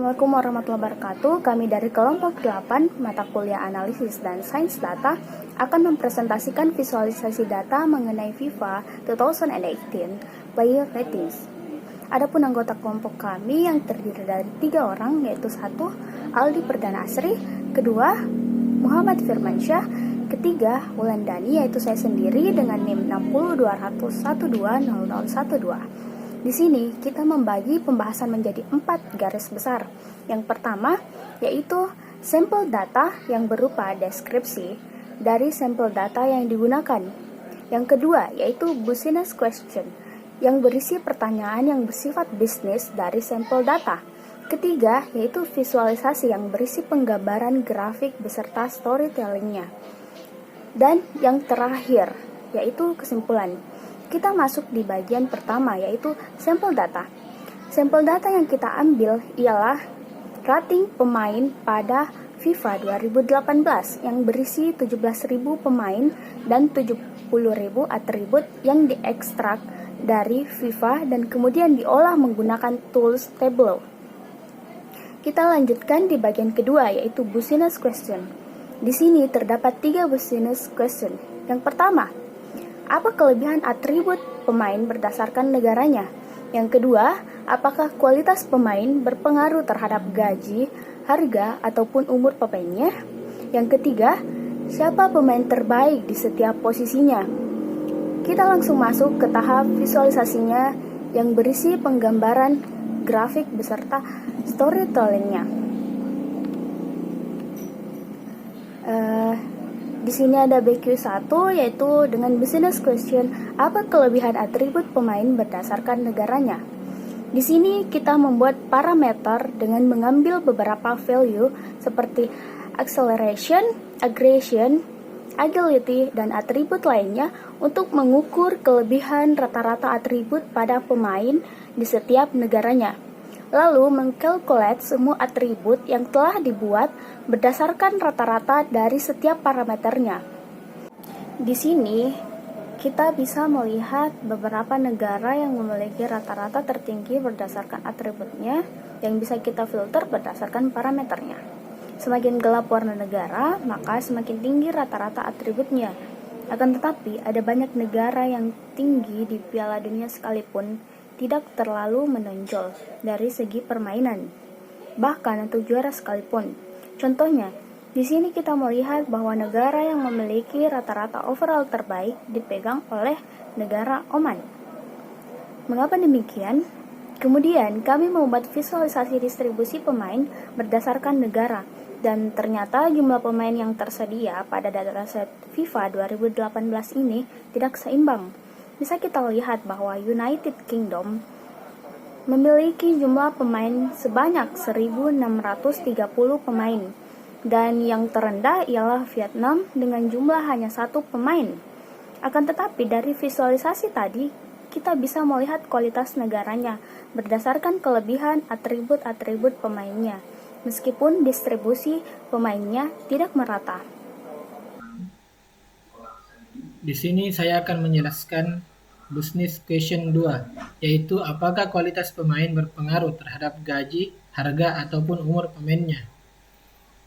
Assalamualaikum warahmatullahi wabarakatuh. Kami dari kelompok 8 mata kuliah analisis dan sains data akan mempresentasikan visualisasi data mengenai FIFA 2018 Player Ratings. Adapun anggota kelompok kami yang terdiri dari 3 orang, yaitu 1. Aldi Perdana Asri, kedua Muhammad Firmansyah, ketiga Wulandani, yaitu saya sendiri dengan NIM 60200120012. Di sini kita membagi pembahasan menjadi 4 garis besar. Yang pertama yaitu sampel data yang berupa deskripsi dari sampel data yang digunakan. Yang kedua yaitu business question yang berisi pertanyaan yang bersifat bisnis dari sampel data. Ketiga yaitu visualisasi yang berisi penggambaran grafik beserta storytellingnya. Dan yang terakhir yaitu kesimpulan. Kita masuk di bagian pertama yaitu sampel data. Sampel data yang kita ambil ialah rating pemain pada FIFA 2018 yang berisi 17.000 pemain dan 70.000 atribut yang diekstrak dari FIFA dan kemudian diolah menggunakan tools Tableau. Kita lanjutkan di bagian kedua yaitu business question. Di sini terdapat 3 business question. Yang pertama, apa kelebihan atribut pemain berdasarkan negaranya? Yang kedua, apakah kualitas pemain berpengaruh terhadap gaji, harga, ataupun umur pemainnya? Yang ketiga, siapa pemain terbaik di setiap posisinya? Kita langsung masuk ke tahap visualisasinya yang berisi penggambaran grafik beserta storytellingnya. Di sini ada BQ1 yaitu dengan business question, apa kelebihan atribut pemain berdasarkan negaranya. Di sini kita membuat parameter dengan mengambil beberapa value seperti acceleration, aggression, agility, dan atribut lainnya untuk mengukur kelebihan rata-rata atribut pada pemain di setiap negaranya. Lalu mengkalkulate semua atribut yang telah dibuat berdasarkan rata-rata dari setiap parameternya. Di sini kita bisa melihat beberapa negara yang memiliki rata-rata tertinggi berdasarkan atributnya yang bisa kita filter berdasarkan parameternya. Semakin gelap warna negara, maka semakin tinggi rata-rata atributnya. Akan tetapi ada banyak negara yang tinggi di Piala Dunia sekalipun tidak terlalu menonjol dari segi permainan, bahkan untuk juara sekalipun. Contohnya, di sini kita melihat bahwa negara yang memiliki rata-rata overall terbaik dipegang oleh negara Oman. Mengapa demikian? Kemudian kami membuat visualisasi distribusi pemain berdasarkan negara, dan ternyata jumlah pemain yang tersedia pada dataset FIFA 2018 ini tidak seimbang. Bisa kita lihat bahwa United Kingdom memiliki jumlah pemain sebanyak 1.630 pemain, dan yang terendah ialah Vietnam dengan jumlah hanya 1 pemain. Akan tetapi dari visualisasi tadi, kita bisa melihat kualitas negaranya berdasarkan kelebihan atribut-atribut pemainnya, meskipun distribusi pemainnya tidak merata. Di sini saya akan menjelaskan business question 2, yaitu apakah kualitas pemain berpengaruh terhadap gaji, harga, ataupun umur pemainnya.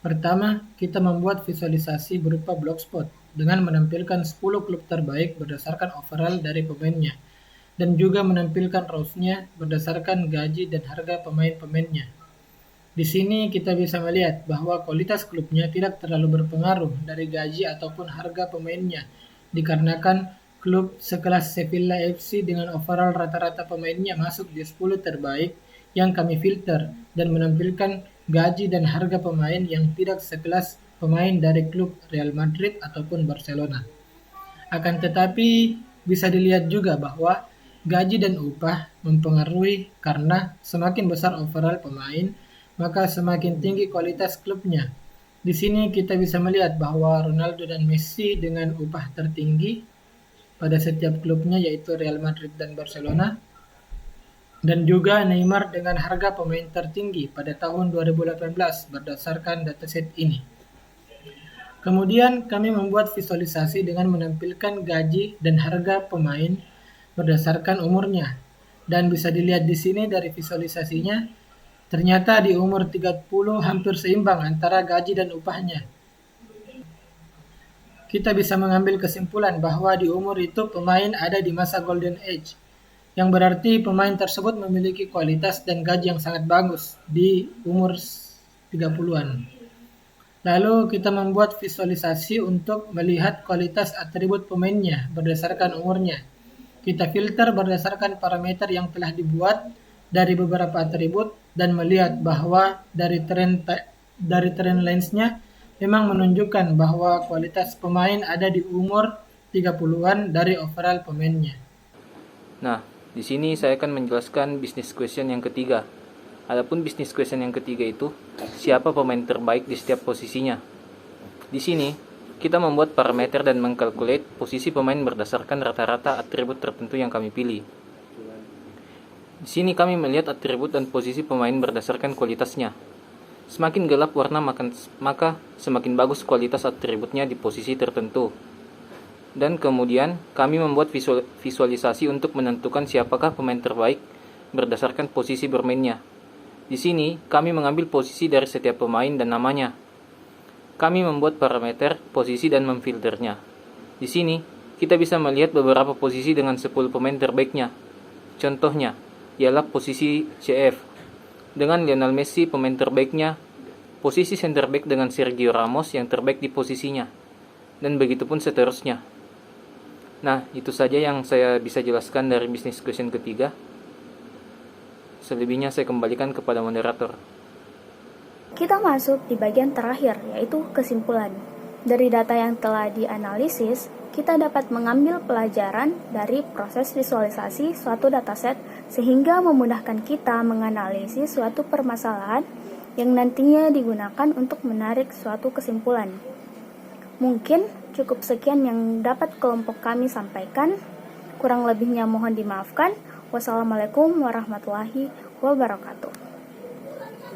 Pertama, kita membuat visualisasi berupa blogspot dengan menampilkan 10 klub terbaik berdasarkan overall dari pemainnya, dan juga menampilkan rows-nya berdasarkan gaji dan harga pemain-pemainnya. Di sini kita bisa melihat bahwa kualitas klubnya tidak terlalu berpengaruh dari gaji ataupun harga pemainnya, dikarenakan klub sekelas Sevilla FC dengan overall rata-rata pemainnya masuk di 10 terbaik yang kami filter dan menampilkan gaji dan harga pemain yang tidak sekelas pemain dari klub Real Madrid ataupun Barcelona. Akan tetapi bisa dilihat juga bahwa gaji dan upah mempengaruhi karena semakin besar overall pemain, maka semakin tinggi kualitas klubnya. Di sini kita bisa melihat bahwa Ronaldo dan Messi dengan upah tertinggi pada setiap klubnya yaitu Real Madrid dan Barcelona, dan juga Neymar dengan harga pemain tertinggi pada tahun 2018 berdasarkan dataset ini. Kemudian kami membuat visualisasi dengan menampilkan gaji dan harga pemain berdasarkan umurnya, dan bisa dilihat di sini dari visualisasinya Ternyata di umur 30 hampir seimbang antara gaji dan upahnya. Kita bisa mengambil kesimpulan bahwa di umur itu pemain ada di masa golden age, yang berarti pemain tersebut memiliki kualitas dan gaji yang sangat bagus di umur 30-an. Lalu kita membuat visualisasi untuk melihat kualitas atribut pemainnya berdasarkan umurnya. Kita filter berdasarkan parameter yang telah dibuat dari beberapa atribut dan melihat bahwa dari trend lines-nya memang menunjukkan bahwa kualitas pemain ada di umur 30-an dari overall pemainnya. Nah, di sini saya akan menjelaskan business question yang ketiga. Adapun business question yang ketiga itu, siapa pemain terbaik di setiap posisinya? Di sini, kita membuat parameter dan mengkalkulate posisi pemain berdasarkan rata-rata atribut tertentu yang kami pilih. Di sini kami melihat atribut dan posisi pemain berdasarkan kualitasnya. Semakin gelap warna maka semakin bagus kualitas atributnya di posisi tertentu. Dan kemudian kami membuat visualisasi untuk menentukan siapakah pemain terbaik berdasarkan posisi bermainnya. Di sini kami mengambil posisi dari setiap pemain dan namanya. Kami membuat parameter, posisi dan memfilternya. Di sini kita bisa melihat beberapa posisi dengan 10 pemain terbaiknya. Contohnya ialah posisi CF dengan Lionel Messi pemain terbaiknya, posisi center back dengan Sergio Ramos yang terbaik di posisinya, dan begitu pun seterusnya. Nah, itu saja yang saya bisa jelaskan dari business question ketiga. Selebihnya saya kembalikan kepada moderator. Kita masuk di bagian terakhir, yaitu kesimpulan. Dari data yang telah dianalisis, kita dapat mengambil pelajaran dari proses visualisasi suatu dataset sehingga memudahkan kita menganalisis suatu permasalahan yang nantinya digunakan untuk menarik suatu kesimpulan. Mungkin cukup sekian yang dapat kelompok kami sampaikan. Kurang lebihnya mohon dimaafkan. Wassalamualaikum warahmatullahi wabarakatuh.